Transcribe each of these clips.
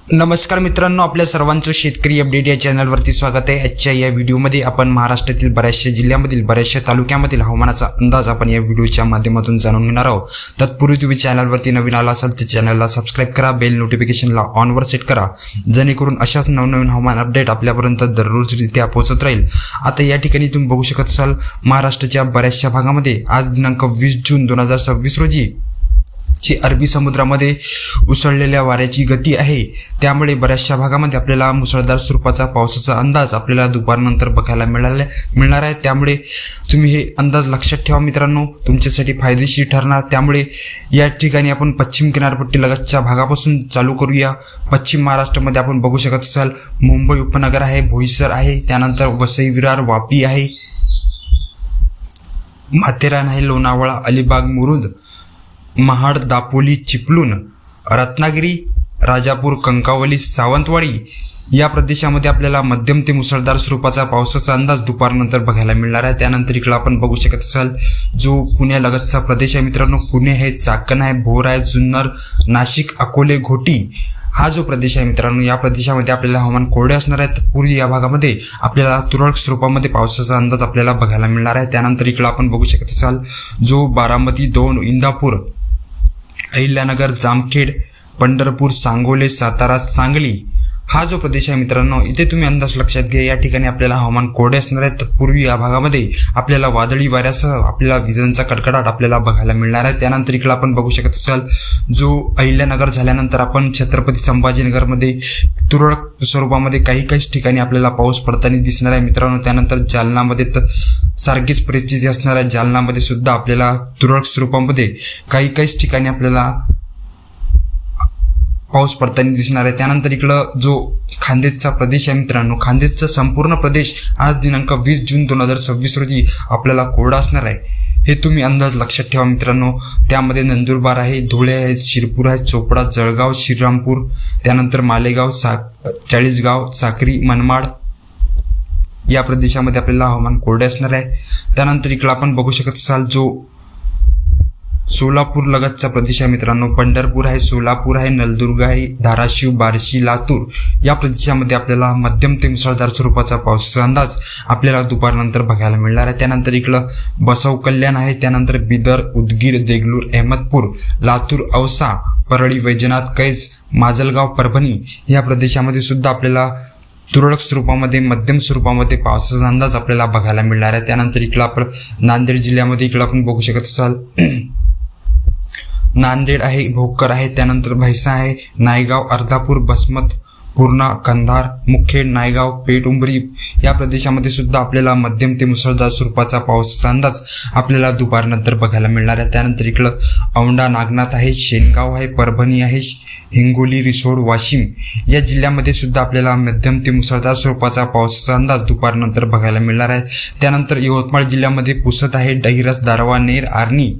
नमस्कार मित्रांनो, आपल्या सर्वांचं शेतकरी अपडेट या चॅनलवरती स्वागत आहे। आजच्या या व्हिडिओमध्ये आपण महाराष्ट्रातील बऱ्याचशा जिल्ह्यांमधील बऱ्याचशा तालुक्यामधील हवामानाचा अंदाज आपण या व्हिडिओच्या माध्यमातून जाणून घेणार आहोत। तत्पूर्वी तुम्ही चॅनलवरती नवीन आला असाल तर चॅनलला सबस्क्राइब करा, बेल नोटिफिकेशनला ऑनवर सेट करा, जेणेकरून अशाच नवनवीन हवामान अपडेट आपल्यापर्यंत दररोजरित्या पोहोचत राहील। आता या ठिकाणी तुम्ही बघू शकत असाल महाराष्ट्राच्या बऱ्याचशा भागामध्ये आज दिनांक 20 जून 2026 रोजी ची अरबी समुद्रामध्ये उसळलेल्या वाऱ्याची गती आहे, त्यामुळे बऱ्याचशा भागामध्ये आपल्याला मुसळधार स्वरूपाचा पावसाचा अंदाज आपल्याला दुपारनंतर बघायला मिळणार आहे। त्यामुळे तुम्ही हे अंदाज लक्षात ठेवा मित्रांनो, तुमच्यासाठी फायदेशीर ठरणार। त्यामुळे या ठिकाणी आपण पश्चिम किनारपट्टी लगतच्या भागापासून चालू करूया। पश्चिम महाराष्ट्रामध्ये आपण बघू शकत असाल मुंबई उपनगर आहे, बोईसर आहे, त्यानंतर वसई विरार वापी आहे, माथेरान आहे, लोणावळा अलिबाग मुरुड महाड दापोली चिपळूण रत्नागिरी राजापूर कंकावली सावंतवाडी या प्रदेशामध्ये आपल्याला मध्यम ते मुसळधार स्वरूपाचा पावसाचा अंदाज दुपारनंतर बघायला मिळणार आहे। त्यानंतर इकडे आपण बघू शकत असाल जो पुण्यालगतचा प्रदेश आहे मित्रांनो, पुणे आहे, चाकण आहे, भोर आहे, जुन्नर, नाशिक, अकोले, घोटी हा जो प्रदेश आहे मित्रांनो, या प्रदेशामध्ये आपल्याला हवामान कोरडे असणार आहे। तत्पूर्वी या भागामध्ये आपल्याला तुरळक स्वरूपामध्ये पावसाचा अंदाज आपल्याला बघायला मिळणार आहे। त्यानंतर इकडे आपण बघू शकत असाल जो बारामती, दौंड, इंदापूर, अहिल्यानगर, जामखेड, पंढरपूर, सांगोले, सातारा, सांगली हा जो प्रदेश आहे मित्रांनो, इथे तुम्ही अंदाज लक्षात घ्या। या ठिकाणी आपल्याला हवामान कोरडे असणार आहे। तत्पूर्वी या भागामध्ये आपल्याला वादळी वाऱ्यासह आपल्याला विजांचा कडकडाट आपल्याला बघायला मिळणार आहे। त्यानंतर इकडे आपण बघू शकत असाल जो अहिल्यानगर झाल्यानंतर आपण छत्रपती संभाजीनगरमध्ये तुरळक स्वरूपामध्ये काही ठिकाणी आपल्याला पाऊस पडताना दिसणार आहे मित्रांनो। त्यानंतर जालनामध्ये तर सारखीच परिस्थिती असणार आहे। जालनामध्ये सुद्धा आपल्याला तुरळक स्वरूपामध्ये काही ठिकाणी आपल्याला पाऊस पडताना दिसणार आहे। त्यानंतर इकडं जो खानदेशचा प्रदेश आहे मित्रांनो, खानदेशचा संपूर्ण प्रदेश आज दिनांक 20 जून 2026 रोजी आपल्याला कोरडा असणार आहे। हे तुम्ही अंदाज लक्षात ठेवा मित्रांनो। त्यामध्ये नंदुरबार आहे, धुळे आहे, शिरपूर आहे, चोपडा, जळगाव, श्रीरामपूर, त्यानंतर मालेगाव, चाळीसगाव, साक्री, मनमाड या प्रदेशामध्ये आपल्याला हवामान कोरडे असणार आहे। त्यानंतर इकडे आपण बघू शकत असाल जो सोलापूर लगतचा प्रदेश आहे मित्रांनो, पंढरपूर आहे, सोलापूर आहे, नलदुर्ग आहे, धाराशिव, बार्शी, लातूर या प्रदेशामध्ये आपल्याला मध्यम ते मुसळधार स्वरूपाचा पावसाचा अंदाज आपल्याला दुपारनंतर बघायला मिळणार आहे। त्यानंतर इकडं बसव कल्याण आहे, त्यानंतर बिदर, उदगीर, देगलूर, अहमदपूर, लातूर, औसा, परळी, वैजनाथ, कैज, माजलगाव, परभणी या प्रदेशामध्ये सुद्धा आपल्याला तुरळक स्वरूपामध्ये मध्यम स्वरूपामध्ये पावसाचा अंदाज आपल्याला बघायला मिळणार आहे। त्यानंतर इकडं आपण नांदेड जिल्ह्यामध्ये इकडं आपण बघू शकत असाल नांदेड आहे, भोकर आहे, त्यानंतर भैसा आहे, नायगाव, अर्धापूर, बसमत, पूर्णा, कंधार, मुखेड, नायगाव, पेठ, उंबरी या प्रदेशामध्ये सुद्धा आपल्याला मध्यम ते मुसळधार स्वरूपाचा पावसाचा अंदाज आपल्याला दुपारनंतर बघायला मिळणार आहे। त्यानंतर इकडं औंढा, नागनाथ आहे, शेनगाव आहे, परभणी आहे, हिंगोली, रिसोड, वाशिम या जिल्ह्यामध्ये सुद्धा आपल्याला मध्यम ते मुसळधार स्वरूपाचा पावसाचा अंदाज दुपारनंतर बघायला मिळणार आहे। त्यानंतर यवतमाळ जिल्ह्यामध्ये पुसद आहे, डहिरस, दारवा, नेर, आर्णी,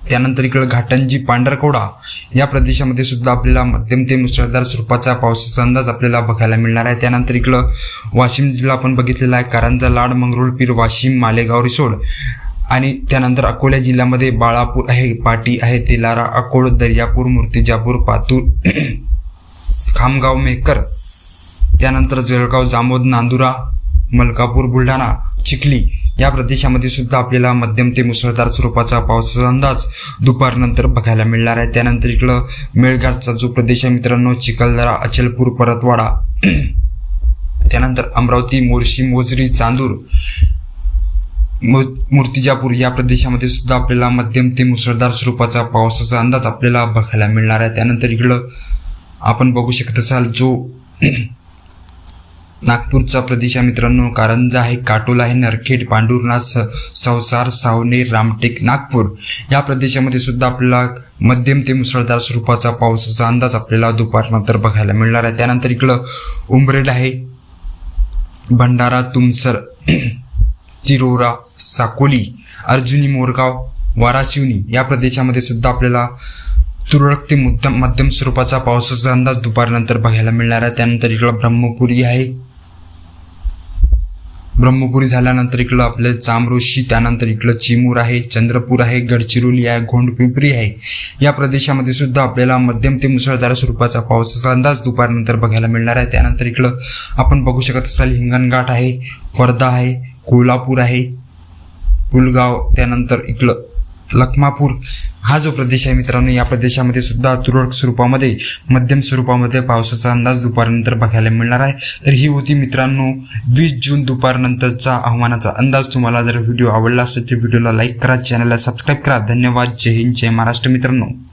त्यानंतर इकडे घाटंजी, पांढरकवडा या प्रदेशामध्ये सुद्धा आपल्याला मध्यम ते मुसळधार स्वरूपाचा पावसाचा अंदाज आपल्याला बघायला मिळणार आहे। त्यानंतर इकडं वाशिम जिल्हा आपण बघितलेला आहे, कारंजा, लाड, मंगरुळपीर, वाशिम, मालेगाव, रिसोड आणि त्यानंतर अकोला जिल्ह्यामध्ये बाळापूर आहे, पाटी आहे, तेलारा, अकोळ, दर्यापूर, मूर्तिजापूर, पातूर, खामगाव, मेहकर, त्यानंतर जळगाव, जामोद, नांदुरा, मलकापूर, बुलढाणा, चिखली या प्रदेशामध्ये सुद्धा आपल्याला मध्यम ते मुसळधार स्वरूपाचा पावसाचा अंदाज दुपारनंतर बघायला मिळणार आहे। त्यानंतर इकडं मेळघाटचा जो प्रदेश आहे मित्रांनो, चिखलदरा, अचलपूर, परतवाडा, त्यानंतर अमरावती, मोर्शी, मोजरी, चांदूर, मूर्तिजापूर या प्रदेशामध्ये सुद्धा आपल्याला मध्यम ते मुसळधार स्वरूपाचा पावसाचा अंदाज आपल्याला बघायला मिळणार आहे। त्यानंतर इकडं आपण बघू शकत असाल जो नागपूरचा प्रदेश आहे मित्रांनो, कारंजा आहे, काटोल आहे, नरखेड, पांडुरनाथ, संसार, सावनेर, रामटेक, नागपूर या प्रदेशामध्ये सुद्धा आपल्याला मध्यम ते मुसळधार स्वरूपाचा पावसाचा अंदाज आपल्याला दुपारनंतर बघायला मिळणार आहे। त्यानंतर इकडं उमरेड आहे, भंडारा, तुमसर, तिरोरा, साकोली, अर्जुनी, मोरगाव, वाराशिवनी या प्रदेशामध्ये सुद्धा आपल्याला तुरळक ते मध्यम स्वरूपाचा पावसाचा अंदाज दुपारनंतर बघायला मिळणार आहे। त्यानंतर इकडं ब्रह्मपुरी आहे, ब्रह्मपुरी झाल्यानंतर इकडं आपलं चामरोशी, त्यानंतर इकडं चिमूर आहे, चंद्रपूर आहे, गडचिरोली आहे, घोंडपिंपरी आहे. या प्रदेशामध्ये सुद्धा आपल्याला मध्यम ते मुसळधार स्वरूपाचा पावसाचा अंदाज दुपारनंतर बघायला मिळणार आहे. त्यानंतर इकडं आपण बघू शकत असाल हिंगणघाट आहे, वर्धा आहे, कोल्हापूर आहे, पुलगाव, त्यानंतर इकडं लखमापूर हा जो प्रदेश आहे मित्रांनो, या प्रदेशामध्ये सुद्धा तुरळक स्वरूपामध्ये मध्यम स्वरूपामध्ये पावसाचा अंदाज दुपारनंतर बघायला मिळणार आहे. तर ही होती मित्रांनो 20 जून दुपारनंतरचा हवामानाचा अंदाज. तुम्हाला जर व्हिडिओ आवडला असेल तर व्हिडिओला लाईक करा, चॅनलला सबस्क्राईब करा. धन्यवाद. जय हिंद, जय महाराष्ट्र मित्रांनो.